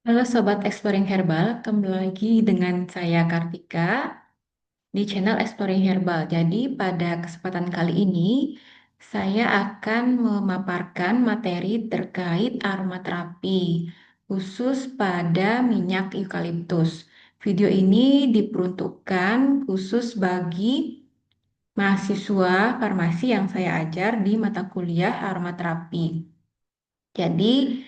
Halo Sobat Exploring Herbal, kembali lagi dengan saya Kartika di channel Exploring Herbal. Jadi pada kesempatan kali ini saya akan memaparkan materi terkait aromaterapi khusus pada minyak eukaliptus. Video ini diperuntukkan khusus bagi mahasiswa farmasi yang saya ajar di mata kuliah aromaterapi. Jadi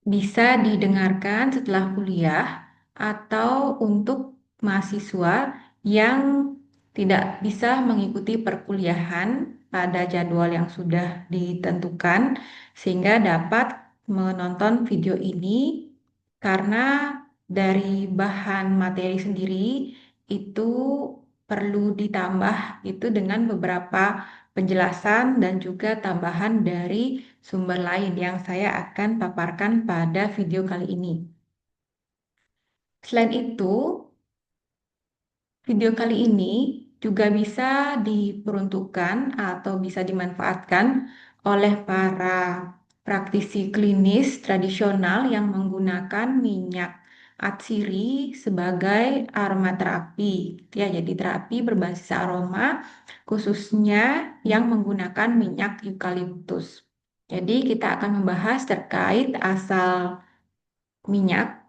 bisa didengarkan setelah kuliah atau untuk mahasiswa yang tidak bisa mengikuti perkuliahan pada jadwal yang sudah ditentukan sehingga dapat menonton video ini karena dari bahan materi sendiri itu perlu ditambah itu dengan beberapa penjelasan dan juga tambahan dari sumber lain yang saya akan paparkan pada video kali ini. Selain itu, video kali ini juga bisa diperuntukkan atau bisa dimanfaatkan oleh para praktisi klinis tradisional yang menggunakan minyak atsiri sebagai aromaterapi. Ya, jadi terapi berbasis aroma khususnya yang menggunakan minyak eukaliptus. Jadi kita akan membahas terkait asal minyak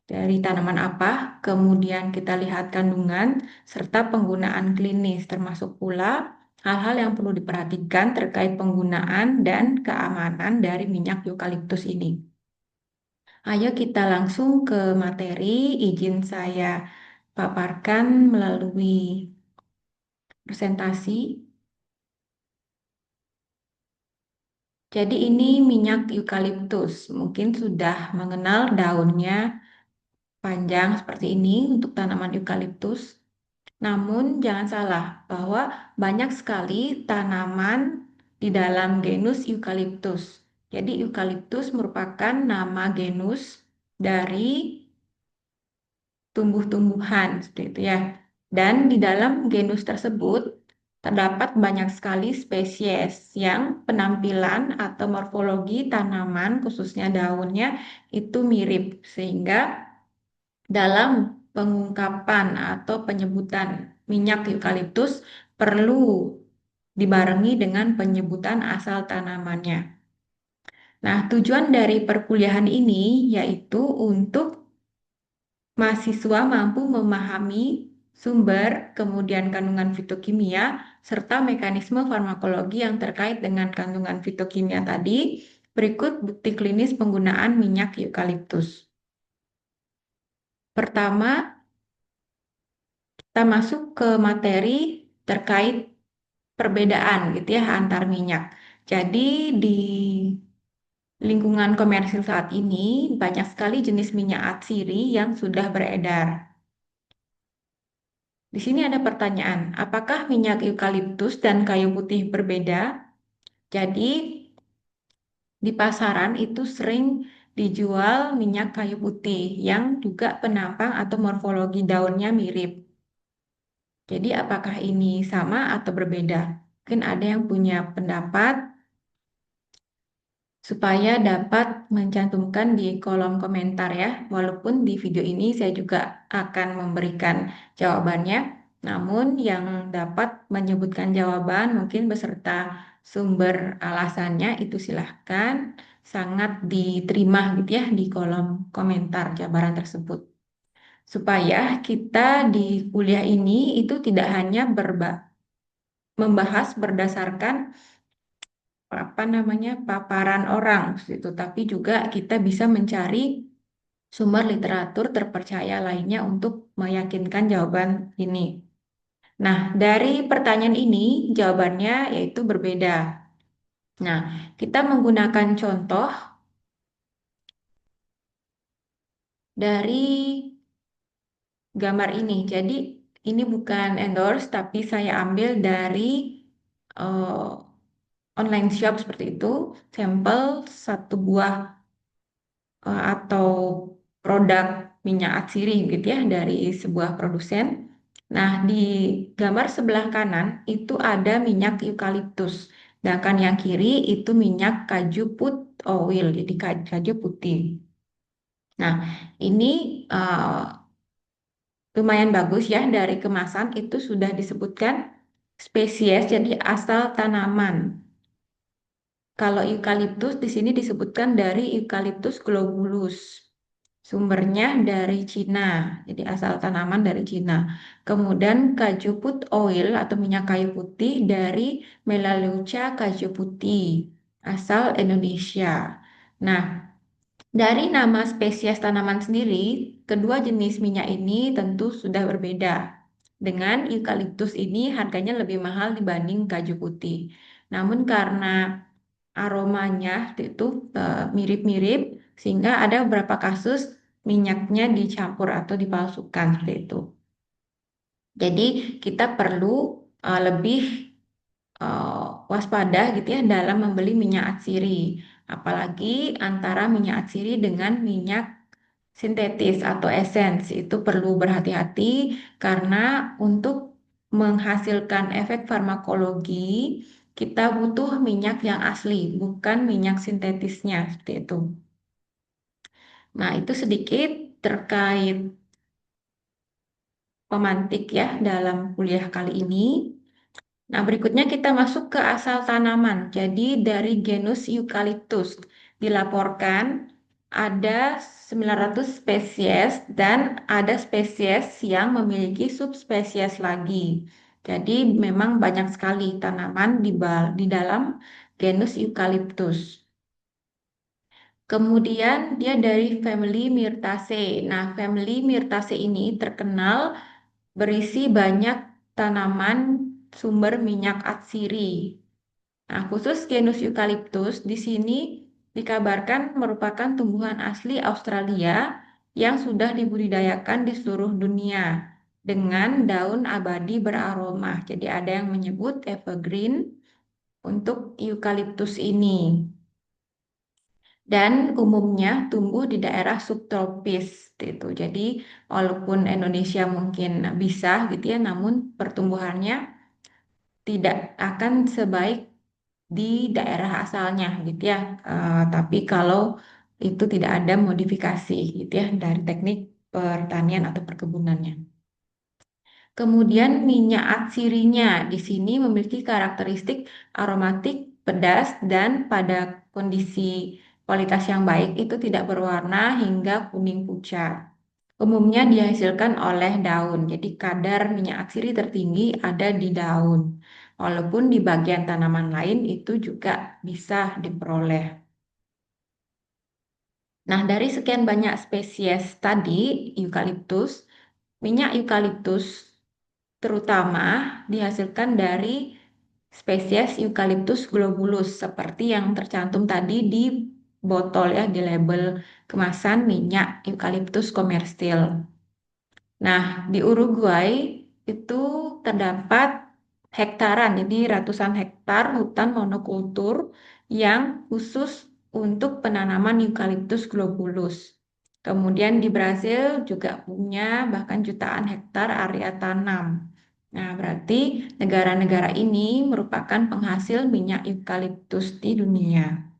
dari tanaman apa, kemudian kita lihat kandungan, serta penggunaan klinis, termasuk pula hal-hal yang perlu diperhatikan terkait penggunaan dan keamanan dari minyak eukaliptus ini. Ayo kita langsung ke materi, izin saya paparkan melalui presentasi. Jadi ini minyak eukaliptus, mungkin sudah mengenal daunnya panjang seperti ini untuk tanaman eukaliptus. Namun jangan salah bahwa banyak sekali tanaman di dalam genus eukaliptus. Jadi eukaliptus merupakan nama genus dari tumbuh-tumbuhan seperti itu ya. Dan di dalam genus tersebut terdapat banyak sekali spesies yang penampilan atau morfologi tanaman khususnya daunnya itu mirip sehingga dalam pengungkapan atau penyebutan minyak eukaliptus perlu dibarengi dengan penyebutan asal tanamannya. Nah, tujuan dari perkuliahan ini yaitu untuk mahasiswa mampu memahami sumber, kemudian kandungan fitokimia, serta mekanisme farmakologi yang terkait dengan kandungan fitokimia tadi. Berikut bukti klinis penggunaan minyak eukaliptus. Pertama, kita masuk ke materi terkait perbedaan gitu ya antar minyak. Jadi di lingkungan komersil saat ini banyak sekali jenis minyak atsiri yang sudah beredar. Di sini ada pertanyaan, apakah minyak eukaliptus dan kayu putih berbeda? Jadi di pasaran itu sering dijual minyak kayu putih yang juga penampang atau morfologi daunnya mirip. Jadi apakah ini sama atau berbeda? Mungkin ada yang punya pendapat supaya dapat mencantumkan di kolom komentar ya. Walaupun di video ini saya juga akan memberikan jawabannya, namun yang dapat menyebutkan jawaban mungkin beserta sumber alasannya itu silahkan sangat diterima gitu ya di kolom komentar jawaban tersebut. Supaya kita di kuliah ini itu tidak hanya membahas berdasarkan apa namanya paparan orang itu, tapi juga kita bisa mencari sumber literatur terpercaya lainnya untuk meyakinkan jawaban ini. Nah, dari pertanyaan ini jawabannya yaitu berbeda. Nah, kita menggunakan contoh dari gambar ini. Jadi ini bukan endorse, tapi saya ambil dari eh, online shop seperti itu, sampel satu buah atau produk minyak atsiri gitu ya dari sebuah produsen. Nah, di gambar sebelah kanan itu ada minyak eukaliptus Sedangkan yang kiri itu minyak kaju put oil, jadi kaju putih. Nah, ini uh, lumayan bagus ya, dari kemasan itu sudah disebutkan spesies, jadi asal tanaman. Kalau eukaliptus di sini disebutkan dari Eucalyptus globulus. Sumbernya dari Cina, jadi asal tanaman dari Cina. Kemudian kaju put oil atau minyak kayu putih dari Melaleuca kaju putih, asal Indonesia. Nah, dari nama spesies tanaman sendiri, kedua jenis minyak ini tentu sudah berbeda. Dengan eukaliptus ini harganya lebih mahal dibanding kaju putih. Namun karena aromanya itu mirip-mirip, sehingga ada beberapa kasus minyaknya dicampur atau dipalsukan seperti itu. Jadi kita perlu lebih waspada gitu ya dalam membeli minyak atsiri, apalagi antara minyak atsiri dengan minyak sintetis atau esens itu perlu berhati-hati karena untuk menghasilkan efek farmakologi kita butuh minyak yang asli, bukan minyak sintetisnya seperti itu. Nah, itu sedikit terkait pemantik ya dalam kuliah kali ini. Nah, berikutnya kita masuk ke asal tanaman. Jadi dari genus Eucalyptus dilaporkan ada 900 spesies dan ada spesies yang memiliki subspesies lagi. Jadi memang banyak sekali tanaman di dalam genus Eucalyptus. Kemudian dia dari family Myrtaceae. Nah, family Myrtaceae ini terkenal berisi banyak tanaman sumber minyak atsiri. Nah, khusus genus Eucalyptus di sini dikabarkan merupakan tumbuhan asli Australia yang sudah dibudidayakan di seluruh dunia dengan daun abadi beraroma. Jadi ada yang menyebut evergreen untuk eukaliptus ini. Dan umumnya tumbuh di daerah subtropis gitu. Jadi walaupun Indonesia mungkin bisa gitu ya, namun pertumbuhannya tidak akan sebaik di daerah asalnya gitu ya. Tapi kalau itu tidak ada modifikasi gitu ya dari teknik pertanian atau perkebunannya. Kemudian minyak atsirinya di sini memiliki karakteristik aromatik, pedas, dan pada kondisi kualitas yang baik itu tidak berwarna hingga kuning pucat. Umumnya dihasilkan oleh daun, jadi kadar minyak atsiri tertinggi ada di daun. Walaupun di bagian tanaman lain itu juga bisa diperoleh. Nah, dari sekian banyak spesies tadi, eukaliptus, minyak eukaliptus terutama dihasilkan dari spesies Eucalyptus globulus seperti yang tercantum tadi di botol ya di label kemasan minyak eukaliptus komersil. Nah, di Uruguay itu terdapat hektaran, jadi ratusan hektar hutan monokultur yang khusus untuk penanaman Eucalyptus globulus. Kemudian di Brasil juga punya bahkan jutaan hektar area tanam. Nah, berarti negara-negara ini merupakan penghasil minyak eukaliptus di dunia.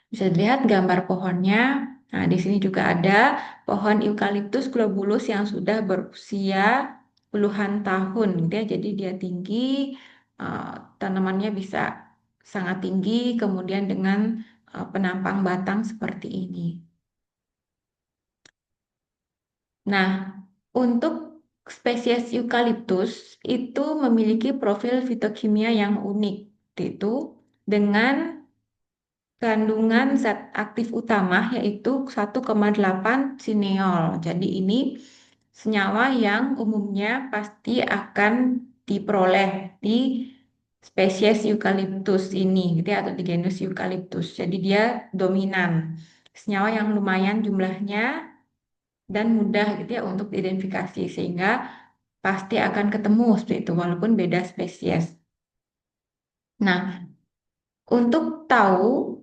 Bisa dilihat gambar pohonnya. Nah, di sini juga ada pohon eukaliptus globulus yang sudah berusia puluhan tahun, gitu ya. Jadi dia tinggi, eh, tanamannya bisa sangat tinggi, kemudian dengan penampang batang seperti ini. Nah, untuk spesies eukaliptus itu memiliki profil fitokimia yang unik, itu dengan kandungan zat aktif utama yaitu 1,8 sineol. Jadi ini senyawa yang umumnya pasti akan diperoleh di spesies eukaliptus ini gitu ya, atau di genus eukaliptus. Jadi dia dominan. Senyawa yang lumayan jumlahnya dan mudah gitu ya untuk diidentifikasi sehingga pasti akan ketemu seperti itu walaupun beda spesies. Nah, untuk tahu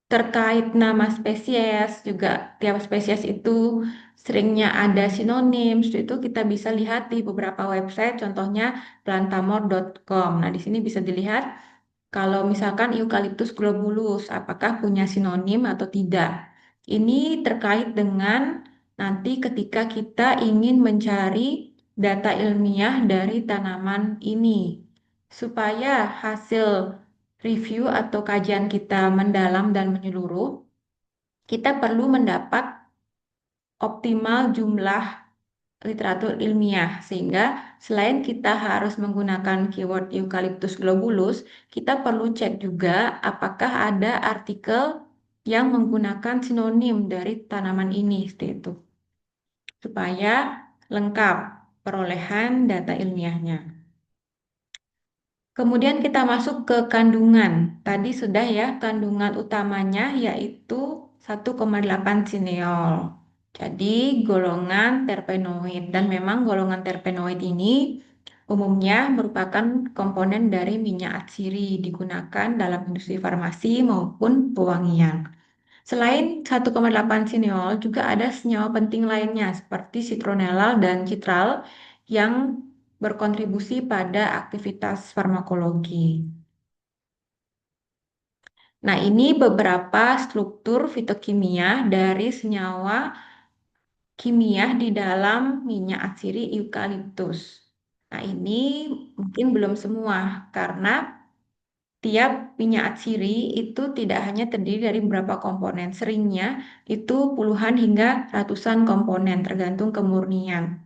terkait nama spesies juga tiap spesies itu seringnya ada sinonim. Itu kita bisa lihat di beberapa website, contohnya plantamor.com. Nah, di sini bisa dilihat kalau misalkan Eucalyptus globulus, apakah punya sinonim atau tidak. Ini terkait dengan nanti ketika kita ingin mencari data ilmiah dari tanaman ini, supaya hasil review atau kajian kita mendalam dan menyeluruh, kita perlu mendapat optimal jumlah literatur ilmiah, sehingga selain kita harus menggunakan keyword Eucalyptus globulus, kita perlu cek juga apakah ada artikel yang menggunakan sinonim dari tanaman ini, seperti itu, supaya lengkap perolehan data ilmiahnya. Kemudian kita masuk ke kandungan. Tadi sudah ya, kandungan utamanya yaitu 1,8 sineol. Jadi golongan terpenoid, dan memang golongan terpenoid ini umumnya merupakan komponen dari minyak atsiri digunakan dalam industri farmasi maupun pewangian. Selain 1,8 sineol, juga ada senyawa penting lainnya seperti citronellal dan citral yang berkontribusi pada aktivitas farmakologi. Nah, ini beberapa struktur fitokimia dari senyawa kimia di dalam minyak atsiri eukaliptus. Nah, ini mungkin belum semua karena tiap minyak atsiri itu tidak hanya terdiri dari beberapa komponen, seringnya itu puluhan hingga ratusan komponen tergantung kemurnian.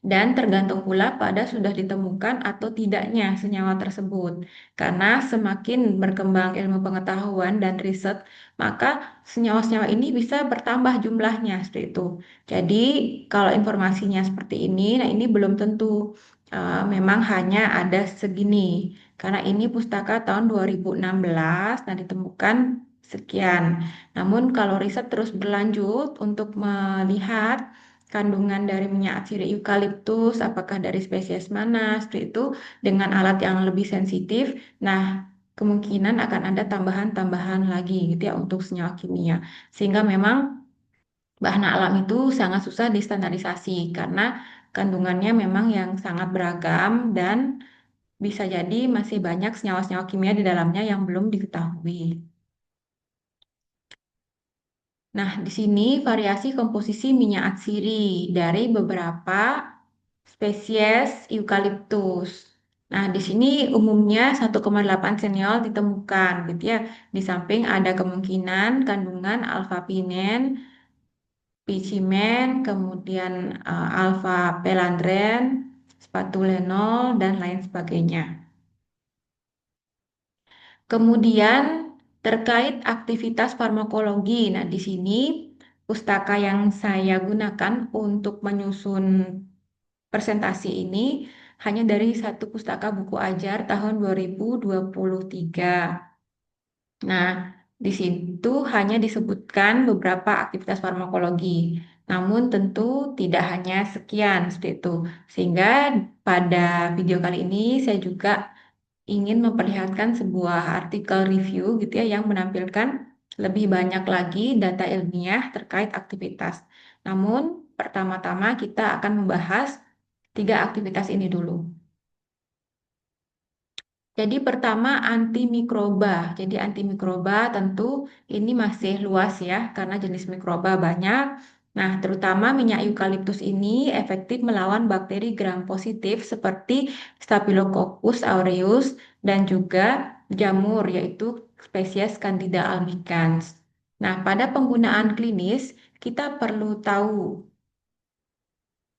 Dan tergantung pula pada sudah ditemukan atau tidaknya senyawa tersebut. Karena semakin berkembang ilmu pengetahuan dan riset, maka senyawa-senyawa ini bisa bertambah jumlahnya seperti itu. Jadi kalau informasinya seperti ini, nah ini belum tentu memang hanya ada segini. Karena ini pustaka tahun 2016, nah ditemukan sekian. Namun kalau riset terus berlanjut untuk melihat kandungan dari minyak atsiri eukaliptus, apakah dari spesies mana, seperti itu, dengan alat yang lebih sensitif. Nah, kemungkinan akan ada tambahan-tambahan lagi gitu ya untuk senyawa kimia. Sehingga memang bahan alam itu sangat susah distandarisasi karena kandungannya memang yang sangat beragam dan bisa jadi masih banyak senyawa-senyawa kimia di dalamnya yang belum diketahui. Nah, di sini variasi komposisi minyak atsiri dari beberapa spesies eukaliptus. Nah, di sini umumnya 1,8 seniol ditemukan gitu ya. Di samping ada kemungkinan kandungan alpha-pinen, picimen, kemudian alpha-pelandren, spatulenol, dan lain sebagainya. Kemudian terkait aktivitas farmakologi. Nah, di sini pustaka yang saya gunakan untuk menyusun presentasi ini hanya dari satu pustaka buku ajar tahun 2023. Nah, di situ hanya disebutkan beberapa aktivitas farmakologi. Namun tentu tidak hanya sekian seperti itu. Sehingga pada video kali ini saya juga ingin memperlihatkan sebuah artikel review gitu ya yang menampilkan lebih banyak lagi data ilmiah terkait aktivitas. Namun pertama-tama kita akan membahas tiga aktivitas ini dulu. Jadi pertama antimikroba. Jadi antimikroba tentu ini masih luas ya karena jenis mikroba banyak. Nah, terutama minyak eukaliptus ini efektif melawan bakteri gram positif seperti Staphylococcus aureus dan juga jamur yaitu spesies Candida albicans. Nah, pada penggunaan klinis kita perlu tahu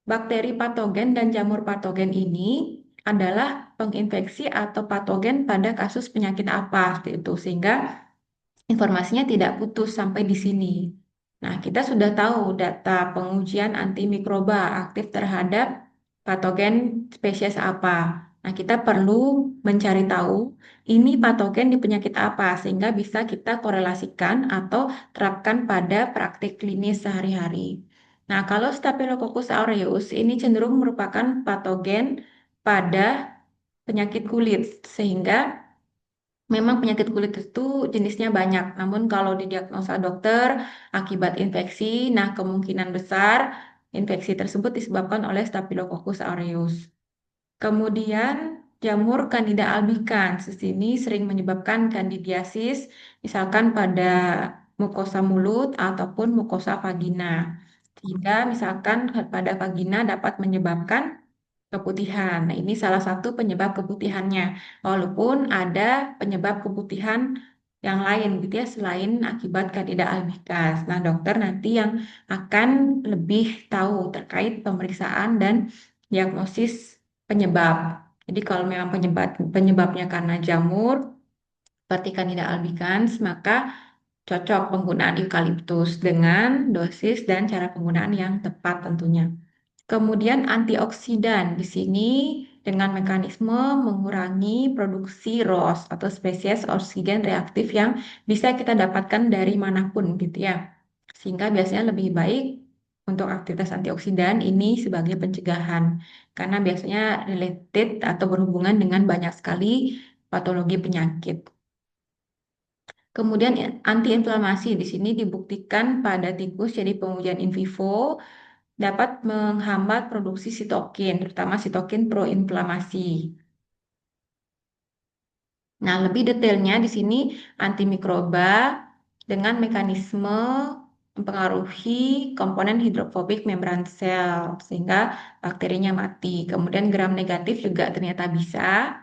bakteri patogen dan jamur patogen ini adalah penginfeksi atau patogen pada kasus penyakit apa seperti itu sehingga informasinya tidak putus sampai di sini. Nah, kita sudah tahu data pengujian antimikroba aktif terhadap patogen spesies apa. Nah, kita perlu mencari tahu ini patogen di penyakit apa sehingga bisa kita korelasikan atau terapkan pada praktik klinis sehari-hari. Nah, kalau Staphylococcus aureus ini cenderung merupakan patogen pada penyakit kulit sehingga Memang penyakit kulit itu jenisnya banyak, namun kalau didiagnosa dokter akibat infeksi, nah kemungkinan besar infeksi tersebut disebabkan oleh Staphylococcus aureus. Kemudian jamur Candida albicans di sini sering menyebabkan candidiasis, misalkan pada mukosa mulut ataupun mukosa vagina. Sehingga misalkan pada vagina dapat menyebabkan keputihan. Nah, ini salah satu penyebab keputihannya. Walaupun ada penyebab keputihan yang lain gitu ya selain akibat Candida albicans. Nah, dokter nanti yang akan lebih tahu terkait pemeriksaan dan diagnosis penyebab. Jadi kalau memang penyebabnya karena jamur seperti Candida albicans, maka cocok penggunaan eukaliptus dengan dosis dan cara penggunaan yang tepat tentunya. Kemudian antioksidan di sini dengan mekanisme mengurangi produksi ROS atau spesies oksigen reaktif yang bisa kita dapatkan dari manapun gitu ya. Sehingga biasanya lebih baik untuk aktivitas antioksidan ini sebagai pencegahan karena biasanya related atau berhubungan dengan banyak sekali patologi penyakit. Kemudian antiinflamasi di sini dibuktikan pada tikus jadi pengujian in vivo dapat menghambat produksi sitokin, terutama sitokin proinflamasi. Nah, lebih detailnya di sini antimikroba dengan mekanisme mempengaruhi komponen hidrofobik membran sel sehingga bakterinya mati. Kemudian gram negatif juga ternyata bisa.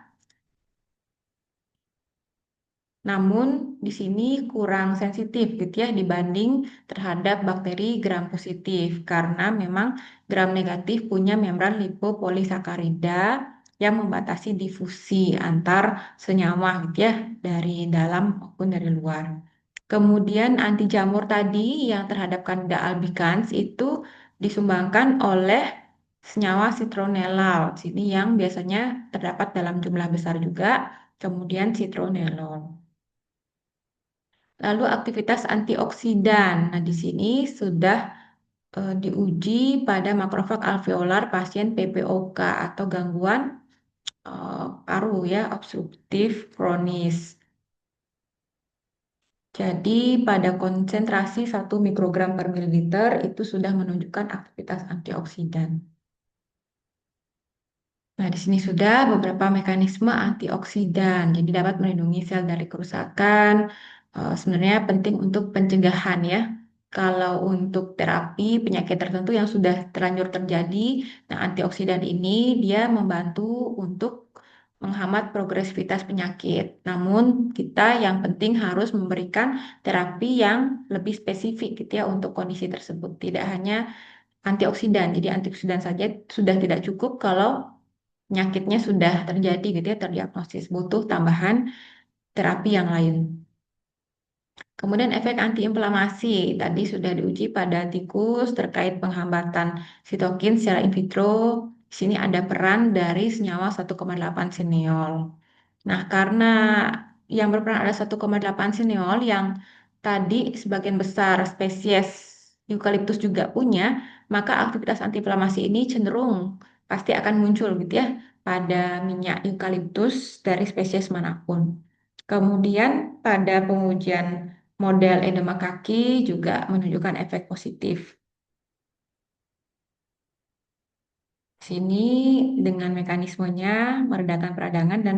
Namun di sini kurang sensitif gitu ya dibanding terhadap bakteri gram positif karena memang gram negatif punya membran lipopolisakarida yang membatasi difusi antar senyawa gitu ya dari dalam maupun dari luar. Kemudian anti jamur tadi yang terhadap Candida albicans itu disumbangkan oleh senyawa citronellal. Sini yang biasanya terdapat dalam jumlah besar juga, kemudian citronellol. Lalu aktivitas antioksidan. Nah, di sini sudah diuji pada makrofag alveolar pasien PPOK atau gangguan paru ya, obstruktif kronis. Jadi pada konsentrasi 1 mikrogram per mililiter itu sudah menunjukkan aktivitas antioksidan. Nah, di sini sudah beberapa mekanisme antioksidan. Jadi dapat melindungi sel dari kerusakan. Sebenarnya penting untuk pencegahan ya. Kalau untuk terapi penyakit tertentu yang sudah terlanjur terjadi, nah antioksidan ini dia membantu untuk menghambat progresivitas penyakit. Namun kita yang penting harus memberikan terapi yang lebih spesifik gitu ya untuk kondisi tersebut. Tidak hanya antioksidan. Jadi antioksidan saja sudah tidak cukup kalau penyakitnya sudah terjadi gitu ya, terdiagnosis, butuh tambahan terapi yang lain. Kemudian efek antiinflamasi tadi sudah diuji pada tikus terkait penghambatan sitokin secara in vitro. Di sini ada peran dari senyawa 1,8 sineol. Nah, karena yang berperan ada 1,8 sineol yang tadi sebagian besar spesies eukaliptus juga punya, maka aktivitas antiinflamasi ini cenderung pasti akan muncul gitu ya pada minyak eukaliptus dari spesies manapun. Kemudian pada pengujian model edema kaki juga menunjukkan efek positif. Sini dengan mekanismenya meredakan peradangan dan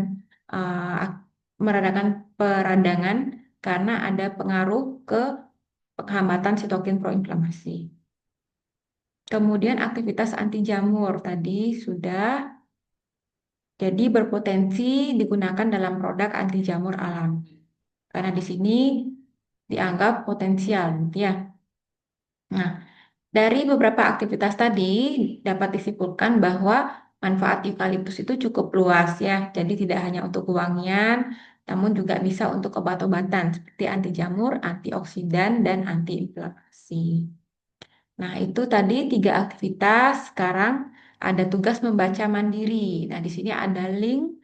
meredakan peradangan karena ada pengaruh ke penghambatan sitokin proinflamasi. Kemudian aktivitas anti jamur tadi sudah jadi berpotensi digunakan dalam produk anti jamur alami. Karena di sini dianggap potensial gitu ya. Nah, dari beberapa aktivitas tadi dapat disimpulkan bahwa manfaat eukaliptus itu cukup luas ya. Jadi tidak hanya untuk wangian, namun juga bisa untuk obat-obatan seperti anti jamur, antioksidan, dan antiinflamasi. Nah, itu tadi 3 aktivitas. Sekarang ada tugas membaca mandiri. Nah, di sini ada link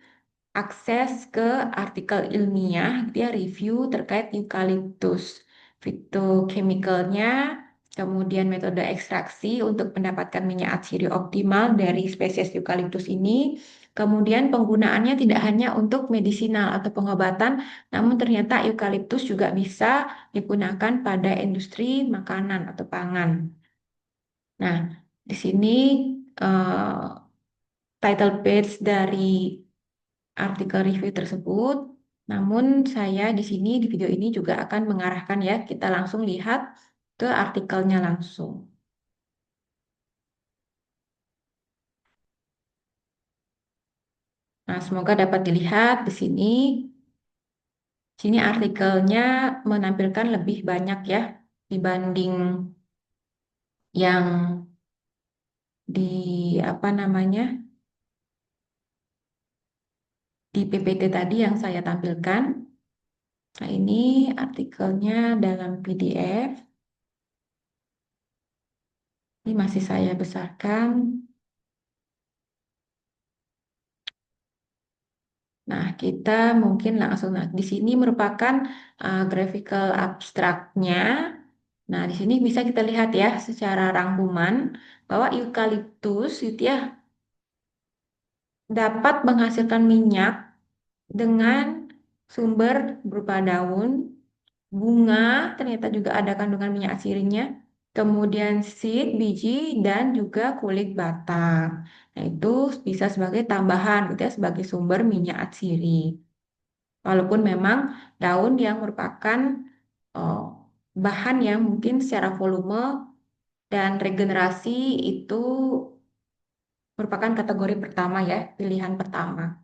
akses ke artikel ilmiah, dia review terkait eukaliptus, fitochemicalnya, kemudian metode ekstraksi untuk mendapatkan minyak atsiri optimal dari spesies eukaliptus ini, Kemudian penggunaannya tidak hanya untuk medisinal atau pengobatan, namun ternyata eukaliptus juga bisa digunakan pada industri makanan atau pangan. Nah, di sini title page dari artikel review tersebut. Namun saya di sini di video ini juga akan mengarahkan ya, kita langsung lihat ke artikelnya langsung. Nah, semoga dapat dilihat di sini. Sini artikelnya menampilkan lebih banyak ya dibanding yang di apa namanya di PPT tadi yang saya tampilkan. Nah, ini artikelnya dalam PDF. Ini masih saya besarkan. Nah, kita mungkin langsung di sini merupakan graphical abstraknya. Nah, di sini bisa kita lihat ya secara rangkuman bahwa eukaliptus itu ya dapat menghasilkan minyak dengan sumber berupa daun, bunga, ternyata juga ada kandungan minyak asirinya, kemudian seed, biji, dan juga kulit batang. Nah, itu bisa sebagai tambahan gitu ya, sebagai sumber minyak atsiri. Walaupun memang daun yang merupakan oh, bahan yang mungkin secara volume dan regenerasi itu merupakan kategori pertama ya, pilihan pertama.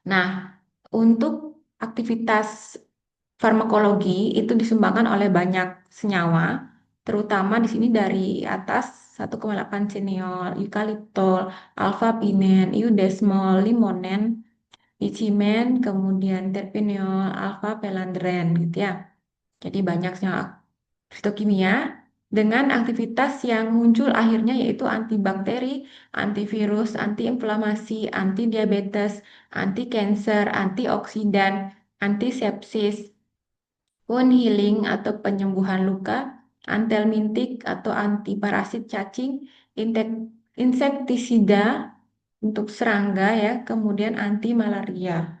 Nah, untuk aktivitas farmakologi itu disumbangkan oleh banyak senyawa, terutama di sini dari atas 1,8 sineol, eukaliptol, alpha-pinen, iudesmol, limonen, bitumen, kemudian terpineol, alpha-pelandren gitu ya. Jadi banyak senyawa fitokimia dengan aktivitas yang muncul akhirnya yaitu antibakteri, antivirus, antiinflamasi, antidiabetes, anti-cancer, antioksidan, antisepsis, wound healing atau penyembuhan luka, antelmintik atau antiparasit cacing, insektisida untuk serangga ya, kemudian anti malaria.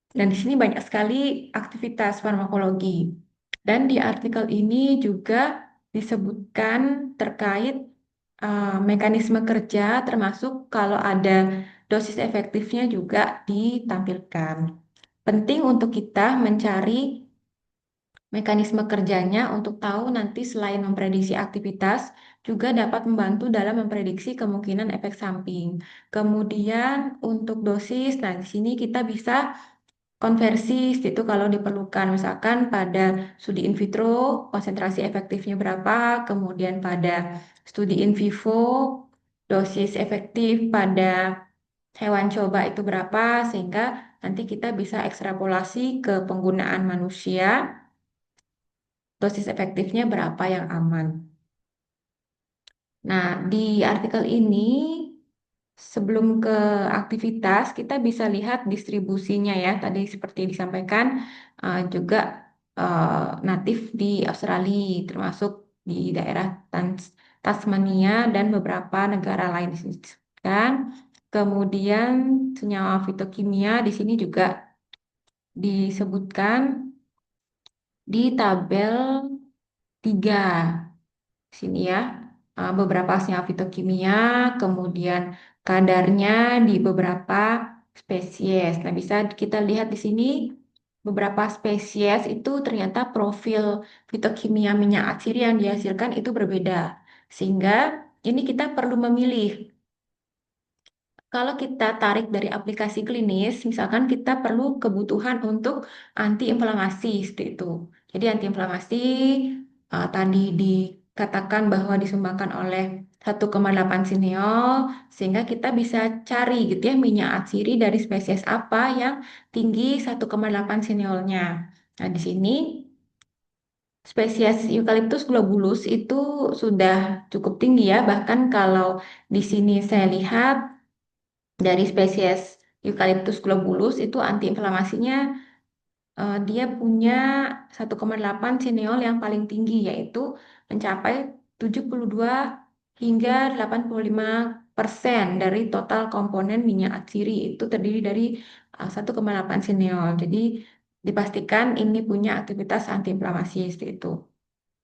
Dan di sini banyak sekali aktivitas farmakologi. Dan di artikel ini juga disebutkan terkait mekanisme kerja, termasuk kalau ada dosis efektifnya juga ditampilkan. Penting untuk kita mencari mekanisme kerjanya untuk tahu nanti selain memprediksi aktivitas, juga dapat membantu dalam memprediksi kemungkinan efek samping. Kemudian untuk dosis, nah di sini kita bisa konversi itu kalau diperlukan, misalkan pada studi in vitro konsentrasi efektifnya berapa, kemudian pada studi in vivo dosis efektif pada hewan coba itu berapa, sehingga nanti kita bisa ekstrapolasi ke penggunaan manusia, dosis efektifnya berapa yang aman. Nah, di artikel ini sebelum ke aktivitas, kita bisa lihat distribusinya ya. Tadi seperti disampaikan juga natif di Australia, termasuk di daerah Tasmania dan beberapa negara lain disebutkan. Kemudian senyawa fitokimia di sini juga disebutkan di tabel 3 sini ya. Beberapa senyawa fitokimia, kemudian kadarnya di beberapa spesies. Nah, bisa kita lihat di sini beberapa spesies itu ternyata profil fitokimia minyak atsiri yang dihasilkan itu berbeda. Sehingga ini kita perlu memilih. Kalau kita tarik dari aplikasi klinis, misalkan kita perlu kebutuhan untuk antiinflamasi seperti itu. Jadi antiinflamasi tadi dikatakan bahwa disumbangkan oleh 1,8 sineol, sehingga kita bisa cari gitu ya minyak atsiri dari spesies apa yang tinggi 1,8 sineolnya. Nah, di sini spesies Eucalyptus globulus itu sudah cukup tinggi ya, bahkan kalau di sini saya lihat dari spesies Eucalyptus globulus itu antiinflamasinya dia punya 1,8 sineol yang paling tinggi yaitu mencapai 72 hingga 85% persen dari total komponen minyak atsiri itu terdiri dari 1,8 sineol. Jadi dipastikan ini punya aktivitas antiinflamasi seperti itu.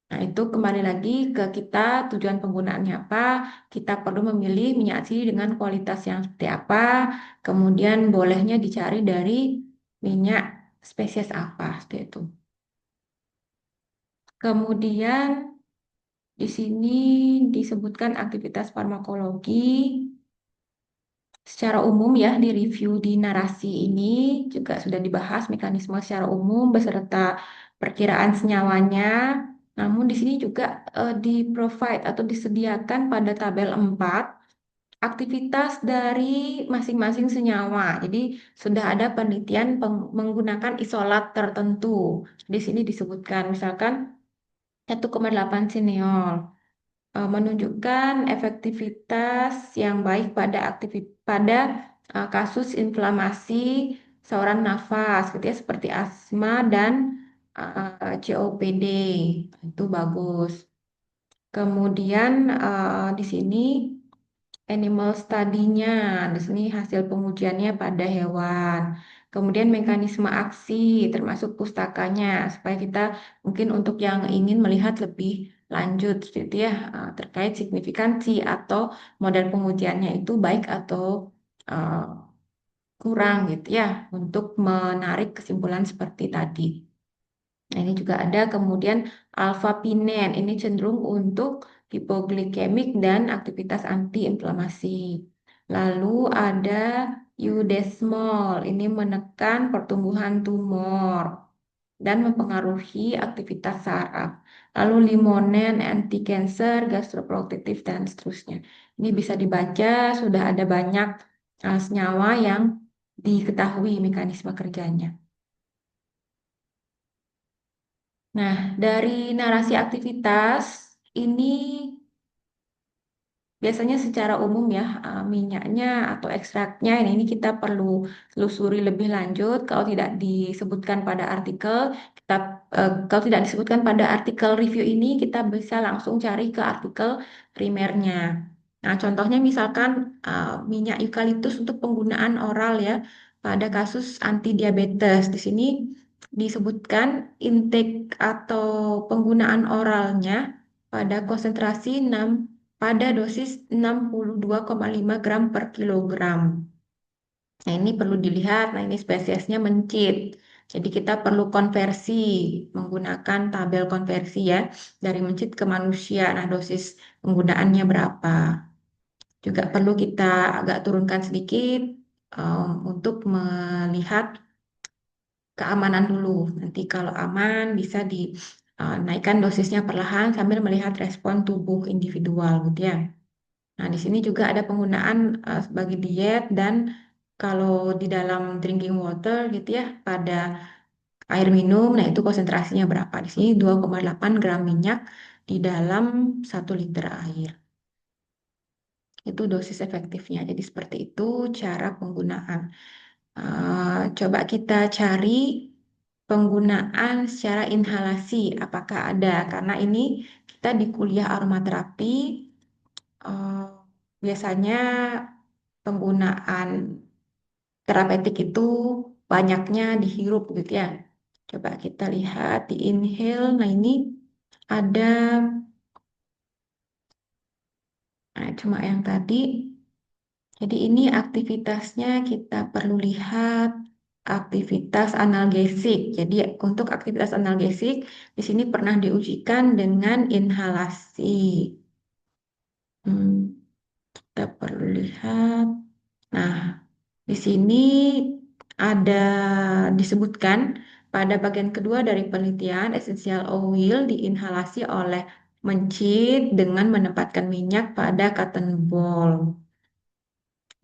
Nah, itu kembali lagi ke kita tujuan penggunaannya apa. Kita perlu memilih minyak atsiri dengan kualitas yang seperti apa. Kemudian bolehnya dicari dari minyak spesies apa seperti itu. Kemudian di sini disebutkan aktivitas farmakologi secara umum ya di review di narasi ini juga sudah dibahas mekanisme secara umum beserta perkiraan senyawanya. Namun di sini juga di-provide atau disediakan pada tabel 4 aktivitas dari masing-masing senyawa. Jadi sudah ada penelitian menggunakan isolat tertentu. Di sini disebutkan misalkan 1,8 sineol menunjukkan efektivitas yang baik pada kasus inflamasi saluran nafas gitu ya seperti asma dan COPD. Itu bagus. Kemudian di sini animal study-nya, di sini hasil pengujiannya pada hewan. Kemudian mekanisme aksi, termasuk pustakanya, supaya kita mungkin untuk yang ingin melihat lebih lanjut, gitu ya, terkait signifikansi atau model pengujiannya itu baik atau eh, kurang, gitu ya, untuk menarik kesimpulan seperti tadi. Nah, ini juga ada kemudian alfa pinen, ini cenderung untuk hipoglikemik dan aktivitas antiinflamasi. Lalu ada eudesmol, ini menekan pertumbuhan tumor dan mempengaruhi aktivitas saraf. Lalu limonen, anti-cancer, gastroprotektif, dan seterusnya. Ini bisa dibaca, sudah ada banyak senyawa yang diketahui mekanisme kerjanya. Nah, dari narasi aktivitas ini biasanya secara umum ya minyaknya atau ekstraknya ini kita perlu telusuri lebih lanjut. Kalau tidak disebutkan pada artikel, kalau tidak disebutkan pada artikel review ini kita bisa langsung cari ke artikel primernya. Nah, contohnya misalkan minyak eukaliptus untuk penggunaan oral ya pada kasus anti diabetes. Di sini disebutkan intake atau penggunaan oralnya pada konsentrasi 6 pada dosis 62,5 gram per kilogram. Nah, ini perlu dilihat. Nah, ini spesiesnya mencit. Jadi kita perlu konversi menggunakan tabel konversi ya dari mencit ke manusia. Nah, dosis penggunaannya berapa? Juga perlu kita agak turunkan sedikit untuk melihat keamanan dulu. Nanti kalau aman bisa dinaikkan dosisnya perlahan sambil melihat respon tubuh individual gitu ya. Nah, di sini juga ada penggunaan sebagai diet dan kalau di dalam drinking water gitu ya pada air minum, nah itu konsentrasinya berapa? Di sini 2,8 gram minyak di dalam 1 liter air. Itu dosis efektifnya. Jadi seperti itu cara penggunaan. Coba kita cari penggunaan secara inhalasi, apakah ada? Karena ini kita di kuliah aromaterapi eh, biasanya penggunaan terapeutik itu banyaknya dihirup gitu ya. Coba kita lihat di inhale. Nah ini ada cuma yang tadi. Jadi ini aktivitasnya kita perlu lihat aktivitas analgesik. Jadi untuk aktivitas analgesik di sini pernah diujikan dengan inhalasi. Hmm, kita perlu lihat. Nah, di sini ada disebutkan pada bagian kedua dari penelitian essential oil diinhalasi oleh mencit dengan menempatkan minyak pada cotton ball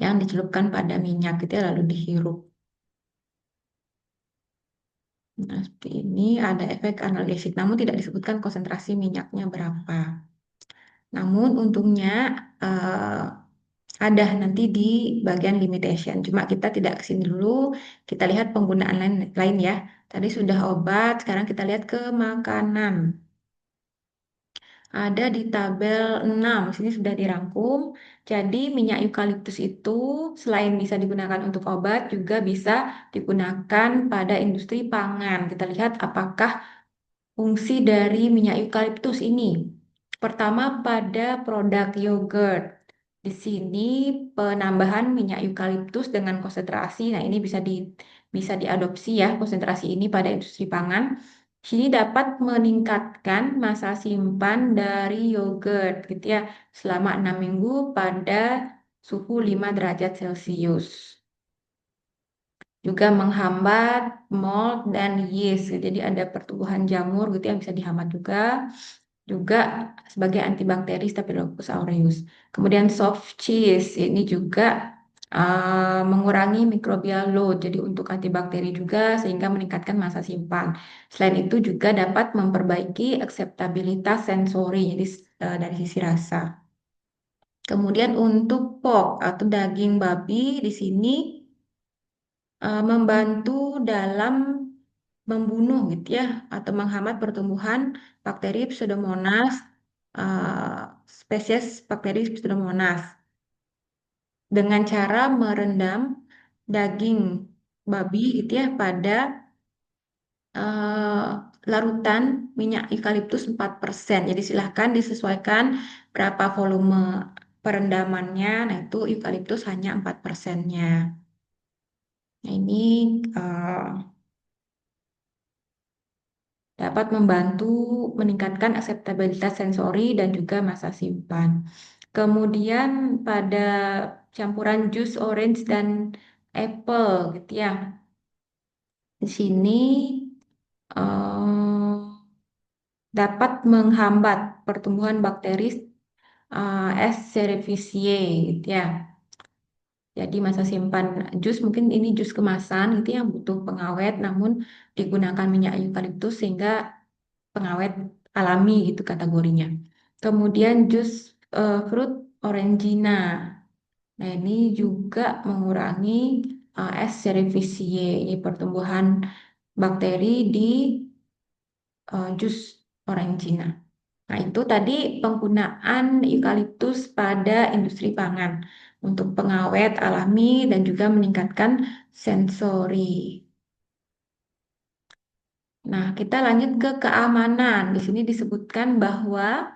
yang dicelupkan pada minyak itu ya, lalu dihirup. Nah, seperti ini ada efek analgesik, namun tidak disebutkan konsentrasi minyaknya berapa. Namun untungnya eh, ada nanti di bagian limitation. Cuma kita tidak ke sini dulu, kita lihat penggunaan lain ya. Tadi sudah obat, sekarang kita lihat ke makanan. Ada di tabel 6, sini sudah dirangkum. Jadi minyak eukaliptus itu selain bisa digunakan untuk obat, juga bisa digunakan pada industri pangan. Kita lihat apakah fungsi dari minyak eukaliptus ini. Pertama, pada produk yogurt. Di sini penambahan minyak eukaliptus dengan konsentrasi, nah ini bisa diadopsi ya konsentrasi ini pada industri pangan. Sini dapat meningkatkan masa simpan dari yogurt gitu ya selama 6 minggu pada suhu 5 derajat Celcius. Juga menghambat mold dan yeast. Jadi ada pertumbuhan jamur gitu yang bisa dihambat juga. Juga sebagai antibakteri Staphylococcus aureus. Kemudian soft cheese ini juga mengurangi microbial load, jadi untuk antibakteri juga sehingga meningkatkan masa simpan. Selain itu juga dapat memperbaiki akseptabilitas sensori, jadi dari sisi rasa. Kemudian untuk pork atau daging babi di sini membantu dalam membunuh gitu ya atau menghambat pertumbuhan bakteri Pseudomonas eh, spesies bakteri Pseudomonas dengan cara merendam daging babi gitu ya pada eh, larutan minyak eukaliptus 4%. Jadi silahkan disesuaikan berapa volume perendamannya. Nah, itu eukaliptus hanya 4%-nya. Nah, ini eh, dapat membantu meningkatkan akseptabilitas sensori dan juga masa simpan. Kemudian pada campuran jus orange dan apple gitu ya. Di sini eh, dapat menghambat pertumbuhan bakteri S. cerevisiae gitu ya. Jadi masa simpan jus mungkin ini jus kemasan itu yang butuh pengawet namun digunakan minyak eukaliptus sehingga pengawet alami gitu kategorinya. Kemudian jus fruit orangina. Nah, ini juga mengurangi S. cerevisiae, ini pertumbuhan bakteri di jus orangina. Nah, itu tadi penggunaan eukaliptus pada industri pangan untuk pengawet alami dan juga meningkatkan sensori. Nah, kita lanjut ke keamanan. Di sini disebutkan bahwa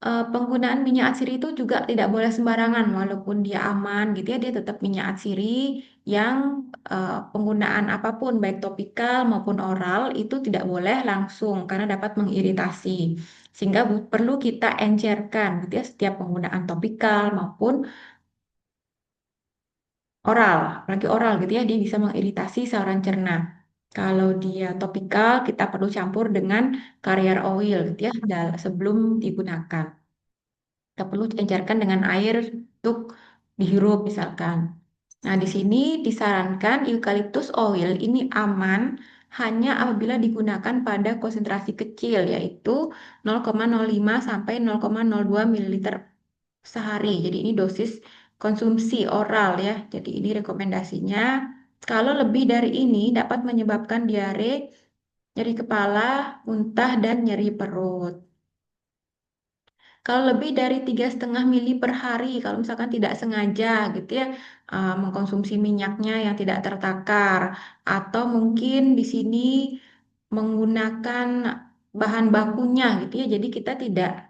penggunaan minyak atsiri itu juga tidak boleh sembarangan, walaupun dia aman gitu ya, dia tetap minyak atsiri yang penggunaan apapun, baik topikal maupun oral, itu tidak boleh langsung karena dapat mengiritasi. Sehingga perlu kita encerkan gitu ya, setiap penggunaan topikal maupun oral, apalagi oral gitu ya, dia bisa mengiritasi saluran cerna. Kalau dia topikal, kita perlu campur dengan carrier oil gitu ya, sebelum digunakan. Kita perlu encerkan dengan air untuk dihirup misalkan. Nah, di sini disarankan eucalyptus oil ini aman hanya apabila digunakan pada konsentrasi kecil yaitu 0,05 sampai 0,02 ml sehari. Jadi ini dosis konsumsi oral ya. Jadi ini rekomendasinya. Kalau lebih dari ini dapat menyebabkan diare, nyeri kepala, muntah, dan nyeri perut. Kalau lebih dari 3,5 mili per hari, kalau misalkan tidak sengaja gitu ya, mengkonsumsi minyaknya yang tidak tertakar, atau mungkin di sini menggunakan bahan bakunya gitu ya, jadi kita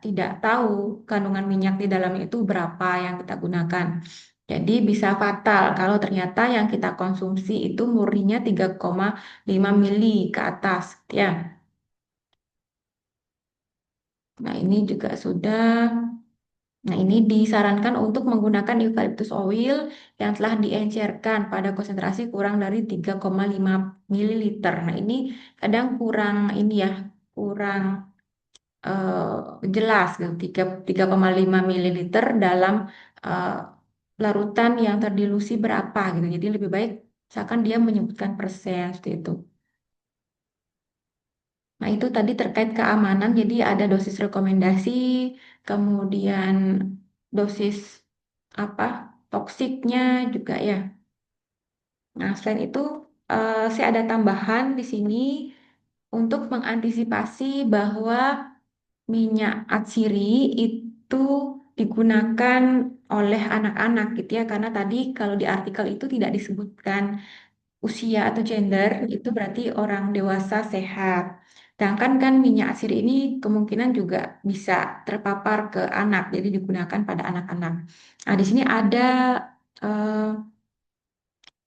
tidak tahu kandungan minyak di dalamnya itu berapa yang kita gunakan. Jadi bisa fatal kalau ternyata yang kita konsumsi itu murninya 3,5 mili ke atas, gitu ya. Nah, ini juga sudah. Nah, ini disarankan untuk menggunakan eucalyptus oil yang telah diencerkan pada konsentrasi kurang dari 3,5 ml. Nah, ini kadang kurang ini ya, kurang jelas gitu. 3,5 ml dalam eh, larutan yang terdilusi berapa gitu. Jadi lebih baik misalkan dia menyebutkan persen seperti itu. Nah, itu tadi terkait keamanan. Jadi ada dosis rekomendasi, kemudian dosis apa toksiknya juga ya. Nah, selain itu saya ada tambahan di sini untuk mengantisipasi bahwa minyak atsiri itu digunakan oleh anak-anak gitu ya, karena tadi kalau di artikel itu tidak disebutkan usia atau gender, itu berarti orang dewasa sehat. Sedangkan kan minyak siri ini kemungkinan juga bisa terpapar ke anak, jadi digunakan pada anak-anak. Nah, di sini ada eh,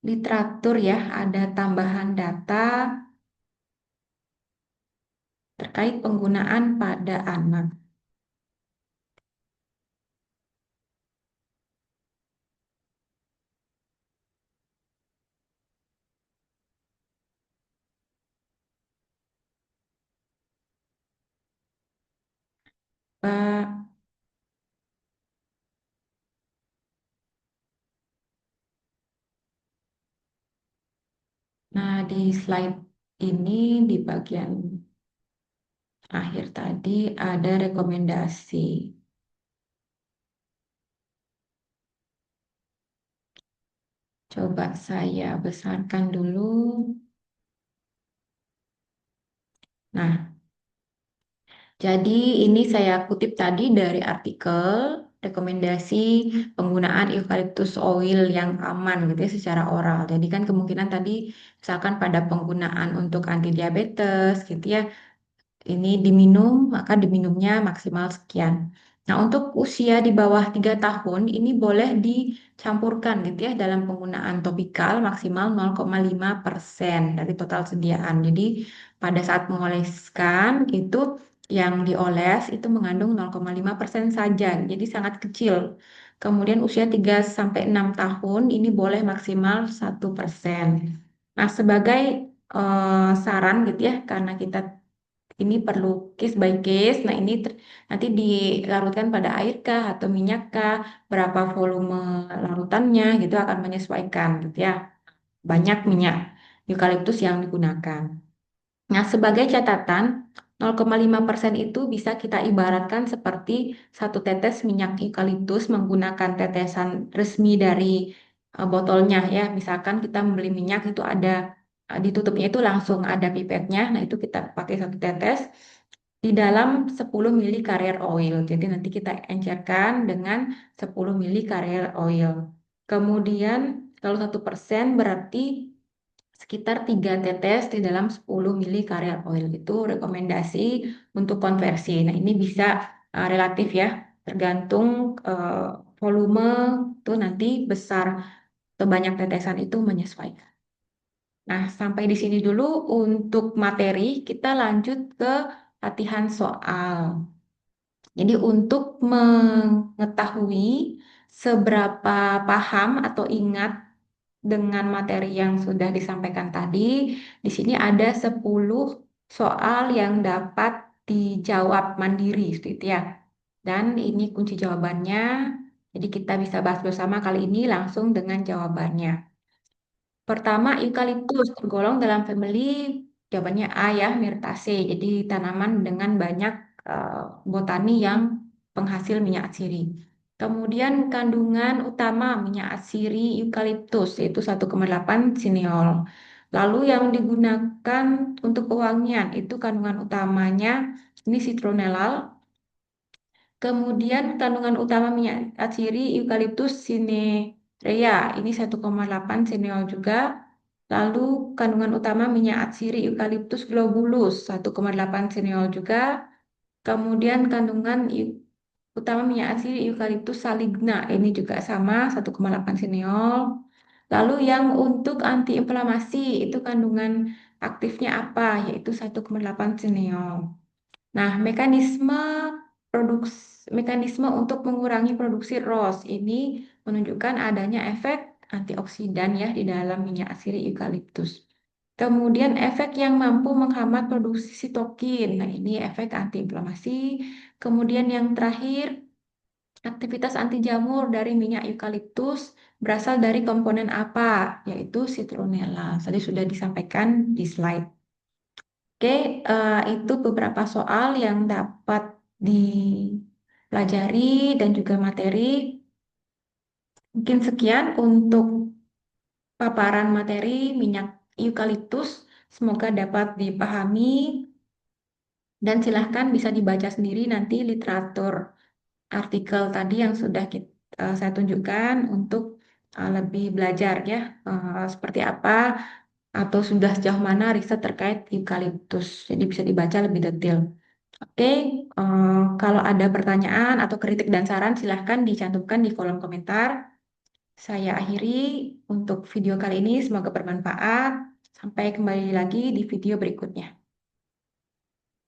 literatur ya, ada tambahan data terkait penggunaan pada anak. Eh, Nah, di slide ini di bagian akhir tadi ada rekomendasi. Coba saya besarkan dulu. Nah, jadi ini saya kutip tadi dari artikel rekomendasi penggunaan eucalyptus oil yang aman gitu ya secara oral. Jadi kan kemungkinan tadi misalkan pada penggunaan untuk anti diabetes gitu ya, ini diminum, maka diminumnya maksimal sekian. Nah, untuk usia di bawah 3 tahun ini boleh dicampurkan gitu ya dalam penggunaan topikal maksimal 0,5% dari total sediaan. Jadi pada saat mengoleskan itu yang dioles itu mengandung 0,5% saja, jadi sangat kecil. Kemudian usia 3 sampai 6 tahun ini boleh maksimal 1%. Nah, sebagai saran gitu ya, karena kita ini perlu case by case. Nah, ini nanti dilarutkan pada air kah atau minyak kah, berapa volume larutannya gitu akan menyesuaikan gitu ya. Banyak minyak eukaliptus yang digunakan. Nah, sebagai catatan, 0,5% itu bisa kita ibaratkan seperti satu tetes minyak eukaliptus menggunakan tetesan resmi dari botolnya ya. Misalkan kita membeli minyak itu ada ditutupnya itu langsung ada pipetnya. Nah, itu kita pakai satu tetes di dalam 10 mili carrier oil. Jadi nanti kita encerkan dengan 10 mili carrier oil. Kemudian kalau 1% berarti sekitar 3 tetes di dalam 10 mili carrier oil. Itu rekomendasi untuk konversi. Nah, ini bisa relatif ya, tergantung volume itu nanti besar atau banyak tetesan itu menyesuaikan. Nah, sampai di sini dulu untuk materi, kita lanjut ke latihan soal. Jadi untuk mengetahui seberapa paham atau ingat dengan materi yang sudah disampaikan tadi, di sini ada 10 soal yang dapat dijawab mandiri, seperti itu ya. Dan ini kunci jawabannya. Jadi kita bisa bahas bersama kali ini langsung dengan jawabannya. Pertama, eukaliptus tergolong dalam famili jawabannya A ya, Myrtaceae. Jadi tanaman dengan banyak eh, botani yang penghasil minyak atsiri. Kemudian kandungan utama minyak atsiri eukaliptus yaitu 1,8 sineol. Lalu yang digunakan untuk pewangian itu kandungan utamanya ini citronellal. Kemudian kandungan utama minyak atsiri eukaliptus cinerea ini 1,8 sineol juga. Lalu kandungan utama minyak atsiri eukaliptus globulus 1,8 sineol juga. Kemudian kandungan utama minyak atsiri eukaliptus saligna ini juga sama 1,8 sineol. Lalu yang untuk antiinflamasi itu kandungan aktifnya apa? Yaitu 1,8 sineol. Nah, mekanisme untuk mengurangi produksi ROS ini menunjukkan adanya efek antioksidan ya di dalam minyak atsiri eukaliptus. Kemudian efek yang mampu menghambat produksi sitokin. Nah, ini efek antiinflamasi. Kemudian yang terakhir, aktivitas anti jamur dari minyak eukaliptus berasal dari komponen apa? Yaitu citronella. Tadi sudah disampaikan di slide. Oke, itu beberapa soal yang dapat dipelajari dan juga materi. Mungkin sekian untuk paparan materi minyak eukaliptus. Semoga dapat dipahami dan silahkan bisa dibaca sendiri nanti literatur artikel tadi yang sudah saya tunjukkan untuk lebih belajar ya seperti apa atau sudah sejauh mana riset terkait eukaliptus. Jadi bisa dibaca lebih detail. Oke, kalau ada pertanyaan atau kritik dan saran silahkan dicantumkan di kolom komentar. Saya akhiri untuk video kali ini. Semoga bermanfaat. Sampai kembali lagi di video berikutnya.